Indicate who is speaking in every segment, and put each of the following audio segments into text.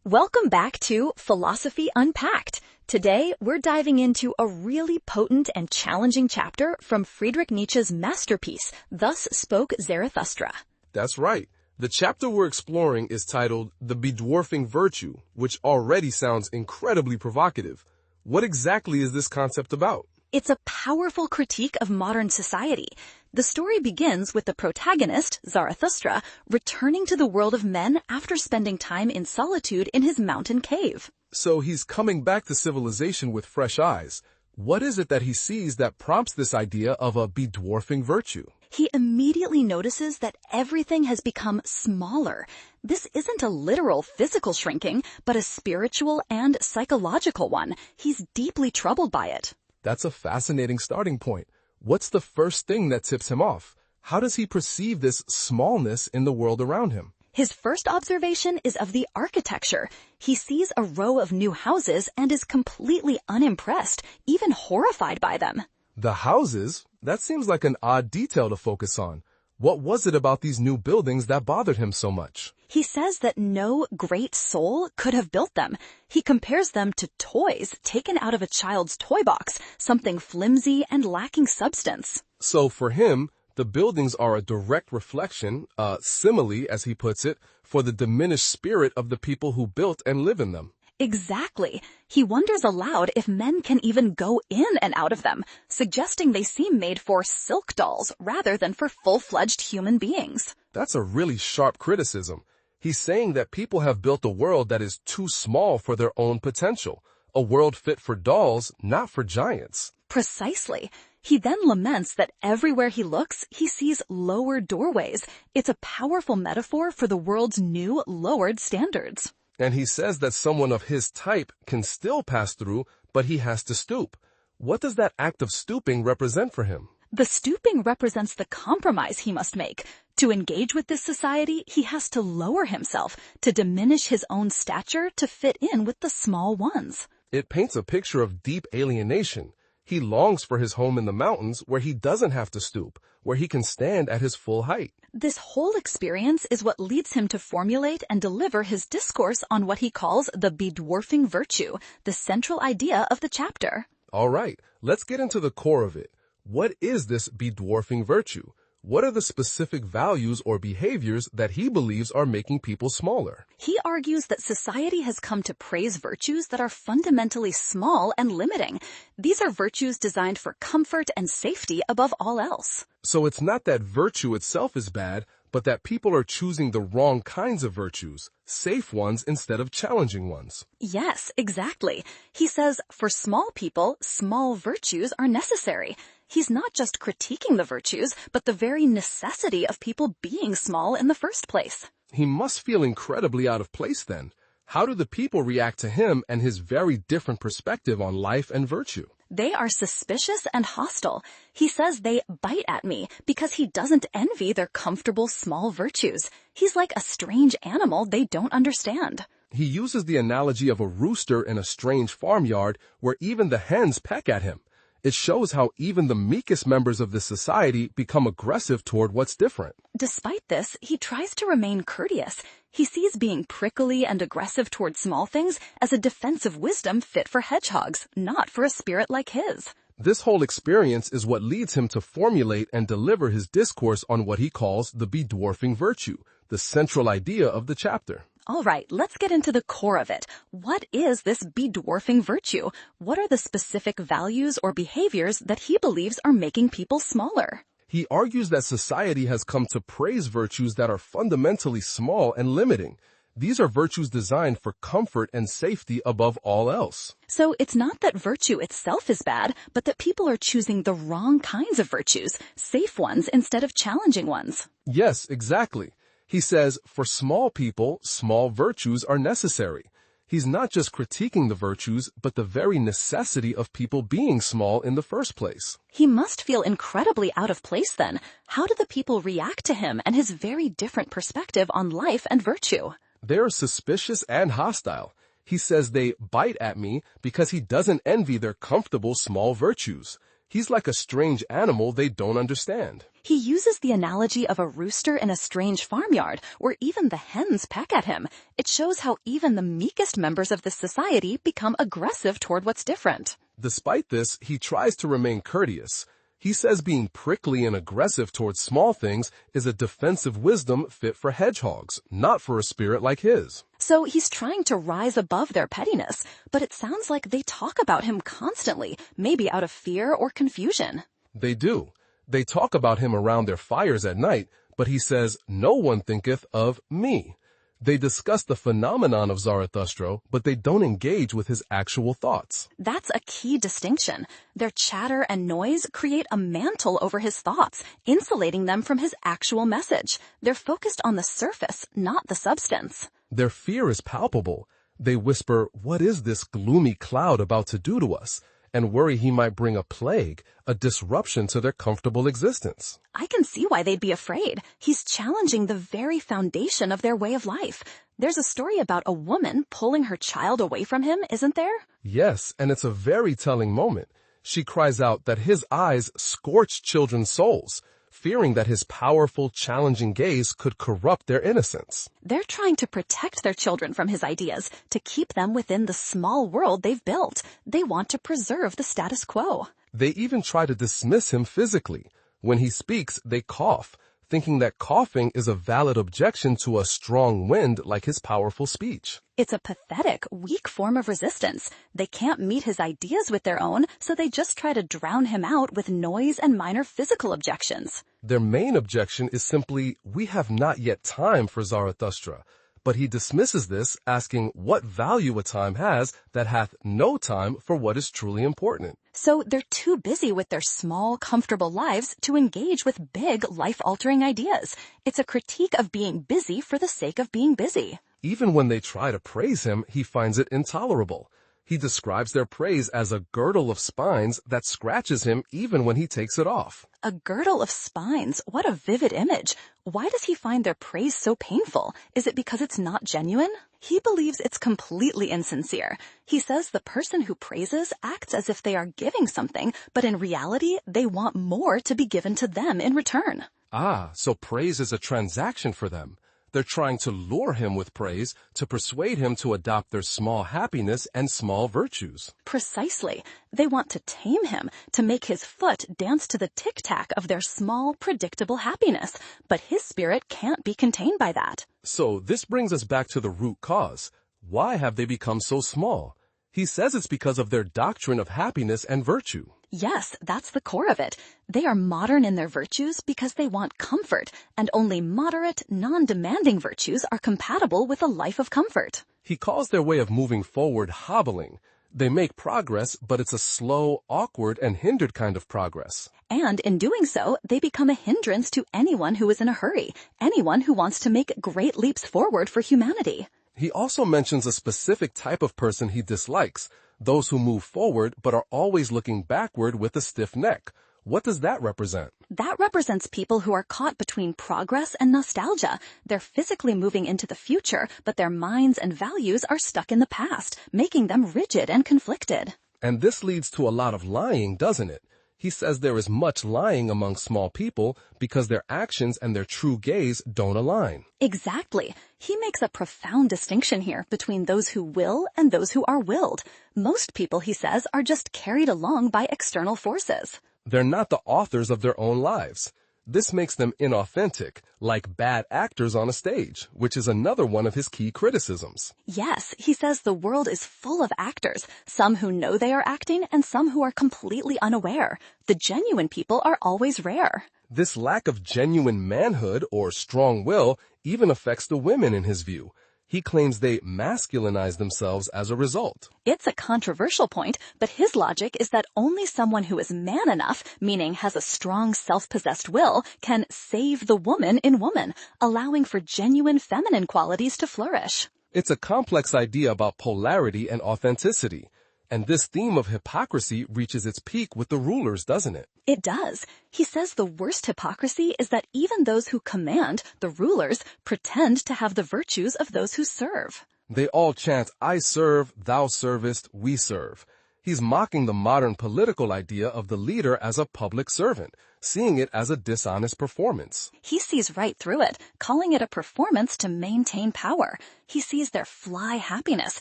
Speaker 1: Welcome back to Philosophy Unpacked. Today, we're diving into a really potent and challenging chapter from Friedrich Nietzsche's masterpiece, Thus Spoke Zarathustra.
Speaker 2: That's right. The chapter we're exploring is titled The Bedwarfing Virtue, which already sounds incredibly provocative. What exactly is this concept about?
Speaker 1: It's a powerful critique of modern society. The story begins with the protagonist, Zarathustra, returning to the world of men after spending time in solitude in his mountain cave.
Speaker 2: So he's coming back to civilization with fresh eyes. What is it that he sees that prompts this idea of a bedwarfing virtue?
Speaker 1: He immediately notices that everything has become smaller. This isn't a literal physical shrinking, but a spiritual and psychological one. He's deeply troubled by it.
Speaker 2: That's a fascinating starting point. What's the first thing that tips him off? How does he perceive this smallness in the world around him?
Speaker 1: His first observation is of the architecture. He sees a row of new houses and is completely unimpressed, even horrified by them.
Speaker 2: The houses? That seems like an odd detail to focus on. What was it about these new buildings that bothered him so much?
Speaker 1: He says that no great soul could have built them. He compares them to toys taken out of a child's toy box, something flimsy and lacking substance.
Speaker 2: So for him, the buildings are a direct reflection, a simile, as he puts it, for the diminished spirit of the people who built and live in them.
Speaker 1: Exactly. He wonders aloud if men can even go in and out of them, suggesting they seem made for silk dolls rather than for full-fledged human beings.
Speaker 2: That's a really sharp criticism. He's saying that people have built a world that is too small for their own potential, a world fit for dolls, not for giants.
Speaker 1: Precisely. He then laments that everywhere he looks, he sees lowered doorways. It's a powerful metaphor for the world's new, lowered standards.
Speaker 2: And he says that someone of his type can still pass through, but he has to stoop. What does that act of stooping represent for him?
Speaker 1: The stooping represents the compromise he must make. To engage with this society, he has to lower himself, to diminish his own stature to fit in with the small ones.
Speaker 2: It paints a picture of deep alienation. He longs for his home in the mountains where he doesn't have to stoop, where he can stand at his full height.
Speaker 1: This whole experience is what leads him to formulate and deliver his discourse on what he calls the bedwarfing virtue, the central idea of the chapter.
Speaker 2: All right, let's get into the core of it. What is this bedwarfing virtue? What are the specific values or behaviors that he believes are making people smaller?
Speaker 1: He argues that society has come to praise virtues that are fundamentally small and limiting. These are virtues designed for comfort and safety above all else.
Speaker 2: So it's not that virtue itself is bad, but that people are choosing the wrong kinds of virtues, safe ones instead of challenging ones.
Speaker 1: Yes, exactly. He says, for small people, small virtues are necessary. He's not just critiquing the virtues, but the very necessity of people being small in the first place.
Speaker 2: He must feel incredibly out of place then. How do the people react to him and his very different perspective on life and virtue?
Speaker 1: They are suspicious and hostile. He says they bite at me because he doesn't envy their comfortable small virtues. He's like a strange animal they don't understand.
Speaker 2: He uses the analogy of a rooster in a strange farmyard where even the hens peck at him. It shows how even the meekest members of the society become aggressive toward what's different.
Speaker 1: Despite this, he tries to remain courteous. He sees being prickly and aggressive toward small things as a defensive wisdom fit for hedgehogs, not for a spirit like his.
Speaker 2: This whole experience is what leads him to formulate and deliver his discourse on what he calls the bedwarfing virtue, the central idea of the chapter.
Speaker 1: All right, let's get into the core of it. What is this bedwarfing virtue? What are the specific values or behaviors that he believes are making people smaller?
Speaker 2: He argues that society has come to praise virtues that are fundamentally small and limiting. These are virtues designed for comfort and safety above all else.
Speaker 1: So it's not that virtue itself is bad, but that people are choosing the wrong kinds of virtues, safe ones instead of challenging ones.
Speaker 2: Yes, exactly. He says, for small people, small virtues are necessary. He's not just critiquing the virtues, but the very necessity of people being small in the first place.
Speaker 1: He must feel incredibly out of place then. How do the people react to him and his very different perspective on life and virtue?
Speaker 2: They're suspicious and hostile. He says they bite at me because he doesn't envy their comfortable small virtues. He's like a strange animal they don't understand.
Speaker 1: He uses the analogy of a rooster in a strange farmyard, where even the hens peck at him. It shows how even the meekest members of this society become aggressive toward what's different.
Speaker 2: Despite this, he tries to remain courteous. He says being prickly and aggressive towards small things is a defensive wisdom fit for hedgehogs, not for a spirit like his.
Speaker 1: So he's trying to rise above their pettiness, but it sounds like they talk about him constantly, maybe out of fear or confusion.
Speaker 2: They do. They talk about him around their fires at night, but he says, "No one thinketh of me." They discuss the phenomenon of Zarathustra, but they don't engage with his actual thoughts.
Speaker 1: That's a key distinction. Their chatter and noise create a mantle over his thoughts, insulating them from his actual message. They're focused on the surface, not the substance.
Speaker 2: Their fear is palpable. They whisper, "What is this gloomy cloud about to do to us?" and worry he might bring a plague, a disruption to their comfortable existence.
Speaker 1: I can see why they'd be afraid. He's challenging the very foundation of their way of life. There's a story about a woman pulling her child away from him, isn't there?
Speaker 2: Yes, and it's a very telling moment. She cries out that his eyes scorch children's souls, fearing that his powerful, challenging gaze could corrupt their innocence.
Speaker 1: They're trying to protect their children from his ideas, to keep them within the small world they've built. They want to preserve the status quo.
Speaker 2: They even try to dismiss him physically. When he speaks, they cough, thinking that coughing is a valid objection to a strong wind like his powerful speech.
Speaker 1: It's a pathetic, weak form of resistance. They can't meet his ideas with their own, so they just try to drown him out with noise and minor physical objections.
Speaker 2: Their main objection is simply, "We have not yet time for Zarathustra." But he dismisses this, asking what value a time has that hath no time for what is truly important.
Speaker 1: So they're too busy with their small, comfortable lives to engage with big, life-altering ideas. It's a critique of being busy for the sake of being busy.
Speaker 2: Even when they try to praise him, he finds it intolerable. He describes their praise as a girdle of spines that scratches him even when he takes it off.
Speaker 1: A girdle of spines. What a vivid image. Why does he find their praise so painful? Is it because it's not genuine? He believes it's completely insincere. He says the person who praises acts as if they are giving something, but in reality, they want more to be given to them in return.
Speaker 2: Ah, so praise is a transaction for them. They're trying to lure him with praise to persuade him to adopt their small happiness and small virtues.
Speaker 1: Precisely. They want to tame him, to make his foot dance to the tic-tac of their small, predictable happiness. But his spirit can't be contained by that.
Speaker 2: So this brings us back to the root cause. Why have they become so small? He says it's because of their doctrine of happiness and virtue.
Speaker 1: Yes, that's the core of it. They are modern in their virtues because they want comfort, and only moderate, non-demanding virtues are compatible with a life of comfort.
Speaker 2: He calls their way of moving forward hobbling. They make progress, but it's a slow, awkward, and hindered kind of progress.
Speaker 1: And in doing so, they become a hindrance to anyone who is in a hurry, anyone who wants to make great leaps forward for humanity.
Speaker 2: He also mentions a specific type of person he dislikes, those who move forward but are always looking backward with a stiff neck. What does that represent?
Speaker 1: That represents people who are caught between progress and nostalgia. They're physically moving into the future, but their minds and values are stuck in the past, making them rigid and conflicted.
Speaker 2: And this leads to a lot of lying, doesn't it? He says there is much lying among small people because their actions and their true gaze don't align.
Speaker 1: Exactly. He makes a profound distinction here between those who will and those who are willed. Most people, he says, are just carried along by external forces.
Speaker 2: They're not the authors of their own lives. This makes them inauthentic, like bad actors on a stage, which is another one of his key criticisms.
Speaker 1: Yes, he says the world is full of actors, some who know they are acting and some who are completely unaware. The genuine people are always rare.
Speaker 2: This lack of genuine manhood or strong will even affects the women in his view. He claims they masculinize themselves as a result.
Speaker 1: It's a controversial point, but his logic is that only someone who is man enough, meaning has a strong self-possessed will, can save the woman in woman, allowing for genuine feminine qualities to flourish.
Speaker 2: It's a complex idea about polarity and authenticity. And this theme of hypocrisy reaches its peak with the rulers, doesn't it?
Speaker 1: It does. He says the worst hypocrisy is that even those who command, the rulers, pretend to have the virtues of those who serve.
Speaker 2: They all chant, "I serve, thou servest, we serve." He's mocking the modern political idea of the leader as a public servant, seeing it as a dishonest performance.
Speaker 1: He sees right through it, calling it a performance to maintain power. He sees their fly happiness,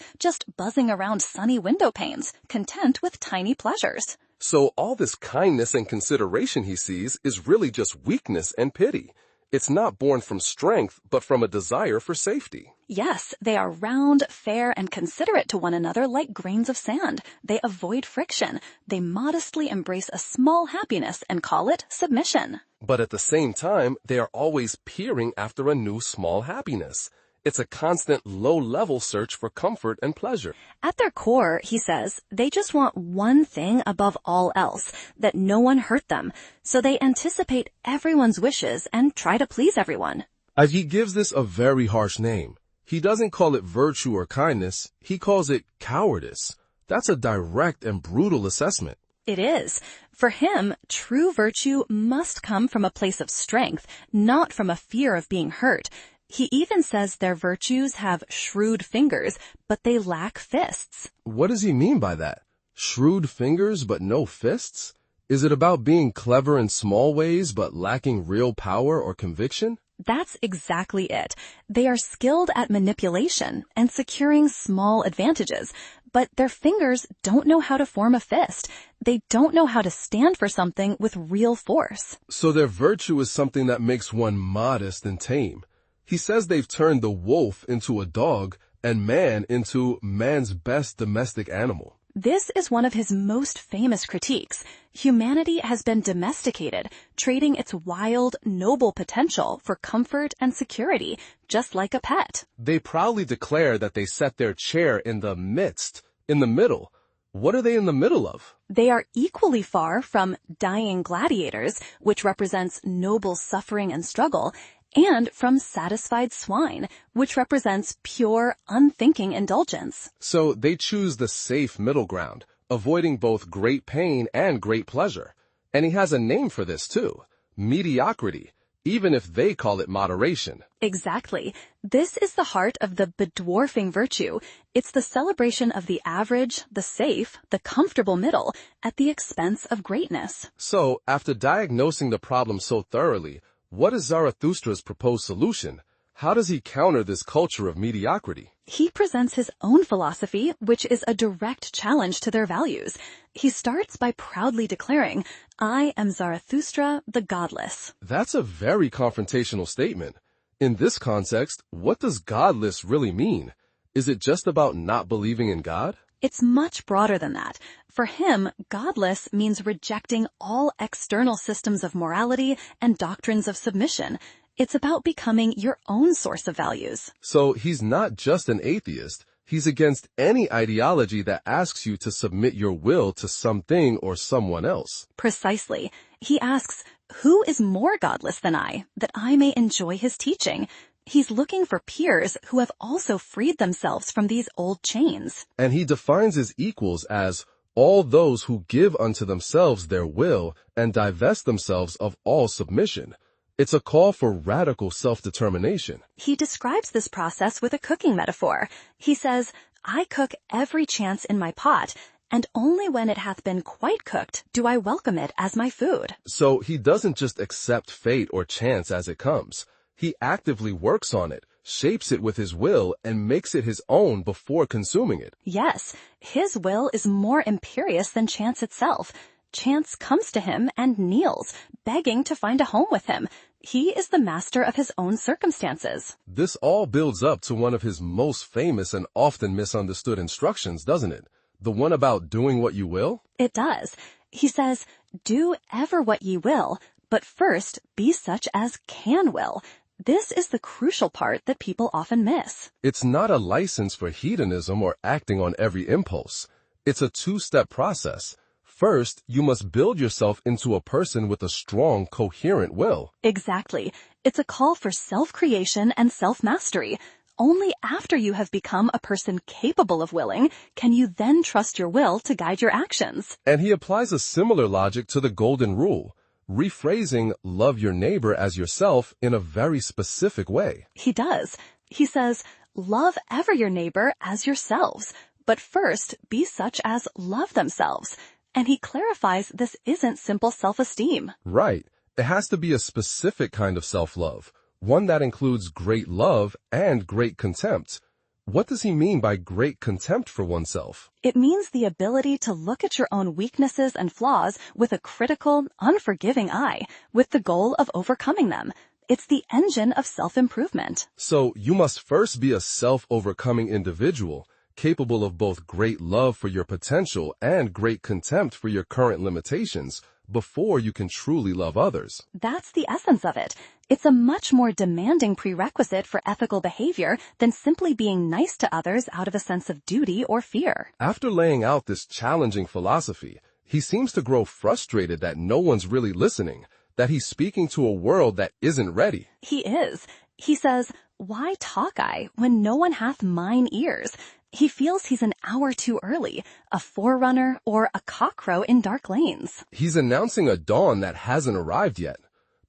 Speaker 1: just buzzing around sunny window panes, content with tiny pleasures.
Speaker 2: So all this kindness and consideration he sees is really just weakness and pity. It's not born from strength, but from a desire for safety.
Speaker 1: Yes, they are round, fair, and considerate to one another like grains of sand. They avoid friction. They modestly embrace a small happiness and call it submission.
Speaker 2: But at the same time, they are always peering after a new small happiness. It's a constant low-level search for comfort and pleasure.
Speaker 1: At their core, he says, they just want one thing above all else, that no one hurt them. So they anticipate everyone's wishes and try to please everyone.
Speaker 2: He gives this a very harsh name. He doesn't call it virtue or kindness. He calls it cowardice. That's a direct and brutal assessment.
Speaker 1: It is. For him, true virtue must come from a place of strength, not from a fear of being hurt. He even says their virtues have shrewd fingers, but they lack fists.
Speaker 2: What does he mean by that? Shrewd fingers but no fists? Is it about being clever in small ways but lacking real power or conviction?
Speaker 1: That's exactly it. They are skilled at manipulation and securing small advantages, but their fingers don't know how to form a fist. They don't know how to stand for something with real force.
Speaker 2: So their virtue is something that makes one modest and tame. He says they've turned the wolf into a dog and man into man's best domestic animal.
Speaker 1: This is one of his most famous critiques. Humanity has been domesticated, trading its wild, noble potential for comfort and security, just like a pet.
Speaker 2: They proudly declare that they set their chair in the midst, in the middle. What are they in the middle of?
Speaker 1: They are equally far from dying gladiators, which represents noble suffering and struggle, and from satisfied swine, which represents pure, unthinking indulgence.
Speaker 2: So they choose the safe middle ground, avoiding both great pain and great pleasure. And he has a name for this too, mediocrity, even if they call it moderation.
Speaker 1: Exactly. This is the heart of the bedwarfing virtue. It's the celebration of the average, the safe, the comfortable middle, at the expense of greatness.
Speaker 2: So, after diagnosing the problem so thoroughly, what is Zarathustra's proposed solution? How does he counter this culture of mediocrity?
Speaker 1: He presents his own philosophy, which is a direct challenge to their values. He starts by proudly declaring, "I am Zarathustra, the godless."
Speaker 2: That's a very confrontational statement. In this context, what does godless really mean? Is it just about not believing in God?
Speaker 1: It's much broader than that. For him, godless means rejecting all external systems of morality and doctrines of submission. It's about becoming your own source of values.
Speaker 2: So he's not just an atheist. He's against any ideology that asks you to submit your will to something or someone else.
Speaker 1: Precisely. He asks, who is more godless than I, that I may enjoy his teaching? He's looking for peers who have also freed themselves from these old chains.
Speaker 2: And he defines his equals as all those who give unto themselves their will and divest themselves of all submission. It's a call for radical self-determination.
Speaker 1: He describes this process with a cooking metaphor. He says, I cook every chance in my pot, and only when it hath been quite cooked do I welcome it as my food.
Speaker 2: So he doesn't just accept fate or chance as it comes. He actively works on it, shapes it with his will, and makes it his own before consuming it.
Speaker 1: Yes, his will is more imperious than chance itself. Chance comes to him and kneels, begging to find a home with him. He is the master of his own circumstances.
Speaker 2: This all builds up to one of his most famous and often misunderstood instructions, doesn't it? The one about doing what you will?
Speaker 1: It does. He says, do ever what ye will, but first be such as can will. This is the crucial part that people often miss.
Speaker 2: It's not a license for hedonism or acting on every impulse. It's a two-step process. First, you must build yourself into a person with a strong, coherent will.
Speaker 1: Exactly. It's a call for self-creation and self-mastery. Only after you have become a person capable of willing can you then trust your will to guide your actions.
Speaker 2: And he applies a similar logic to the golden rule, rephrasing love your neighbor as yourself in a very specific way.
Speaker 1: He does. He says, love ever your neighbor as yourselves. but first be such as love themselves. And he clarifies this isn't simple self-esteem.
Speaker 2: Right. It has to be a specific kind of self-love, one that includes great love and great contempt. What does he mean by great contempt for oneself?
Speaker 1: It means the ability to look at your own weaknesses and flaws with a critical, unforgiving eye, with the goal of overcoming them. It's the engine of self-improvement.
Speaker 2: So you must first be a self-overcoming individual, capable of both great love for your potential and great contempt for your current limitations, before you can truly love others.
Speaker 1: That's the essence of it. It's a much more demanding prerequisite for ethical behavior than simply being nice to others out of a sense of duty or fear.
Speaker 2: After laying out this challenging philosophy, he seems to grow frustrated that no one's really listening, that he's speaking to a world that isn't ready.
Speaker 1: He is. He says, "Why talk I when no one hath mine ears?" He feels he's an hour too early, a forerunner or a cockcrow in dark lanes.
Speaker 2: He's announcing a dawn that hasn't arrived yet,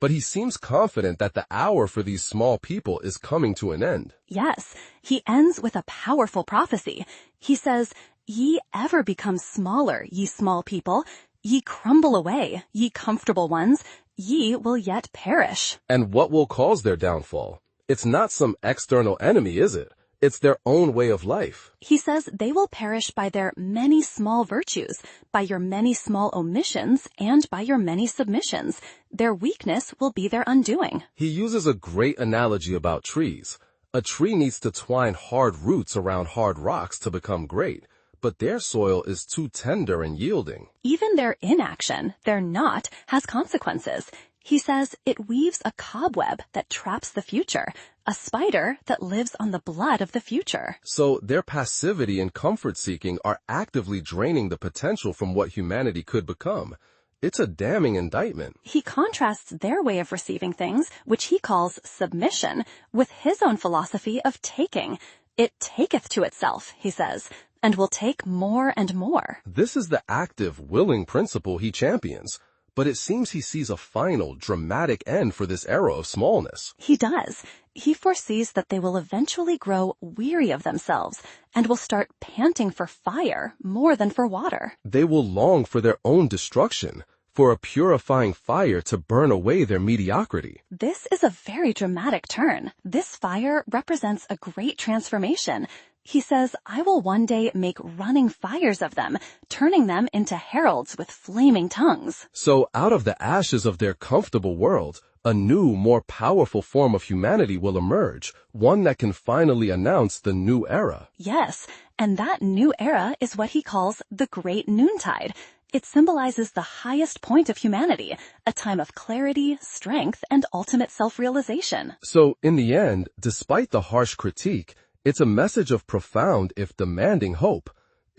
Speaker 2: but he seems confident that the hour for these small people is coming to an end.
Speaker 1: Yes, he ends with a powerful prophecy. He says, "Ye ever become smaller, ye small people. Ye crumble away, ye comfortable ones. Ye will yet perish."
Speaker 2: And what will cause their downfall? It's not some external enemy, is it? It's their own way of life.
Speaker 1: He says they will perish by their many small virtues, by your many small omissions, and by your many submissions. Their weakness will be their undoing.
Speaker 2: He uses a great analogy about trees. A tree needs to twine hard roots around hard rocks to become great, but their soil is too tender and yielding.
Speaker 1: Even their inaction, their not, has consequences. He says it weaves a cobweb that traps the future, a spider that lives on the blood of the future.
Speaker 2: So their passivity and comfort-seeking are actively draining the potential from what humanity could become. It's a damning indictment.
Speaker 1: He contrasts their way of receiving things, which he calls submission, with his own philosophy of taking. It taketh to itself, he says, and will take more and more.
Speaker 2: This is the active, willing principle he champions. But it seems he sees a final, dramatic end for this era of smallness.
Speaker 1: He does. He foresees that they will eventually grow weary of themselves and will start panting for fire more than for water.
Speaker 2: They will long for their own destruction, for a purifying fire to burn away their mediocrity.
Speaker 1: This is a very dramatic turn. This fire represents a great transformation. He says, "I will one day make running fires of them, turning them into heralds with flaming tongues."
Speaker 2: So out of the ashes of their comfortable world, a new, more powerful form of humanity will emerge, one that can finally announce the new era.
Speaker 1: Yes, and that new era is what he calls the Great Noontide. It symbolizes the highest point of humanity, a time of clarity, strength, and ultimate self-realization.
Speaker 2: So in the end, despite the harsh critique, it's a message of profound, if demanding, hope.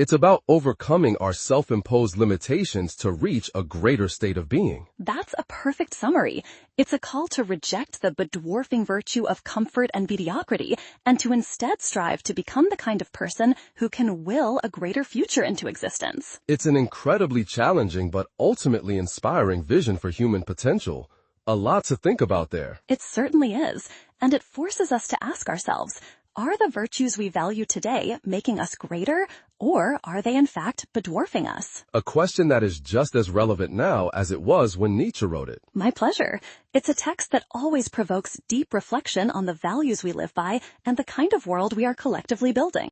Speaker 2: It's about overcoming our self-imposed limitations to reach a greater state of being.
Speaker 1: That's a perfect summary. It's a call to reject the bedwarfing virtue of comfort and mediocrity and to instead strive to become the kind of person who can will a greater future into existence.
Speaker 2: It's an incredibly challenging but ultimately inspiring vision for human potential. A lot to think about there.
Speaker 1: It certainly is, and it forces us to ask ourselves, are the virtues we value today making us greater, or are they in fact bedwarfing us?
Speaker 2: A question that is just as relevant now as it was when Nietzsche wrote it.
Speaker 1: My pleasure. It's a text that always provokes deep reflection on the values we live by and the kind of world we are collectively building.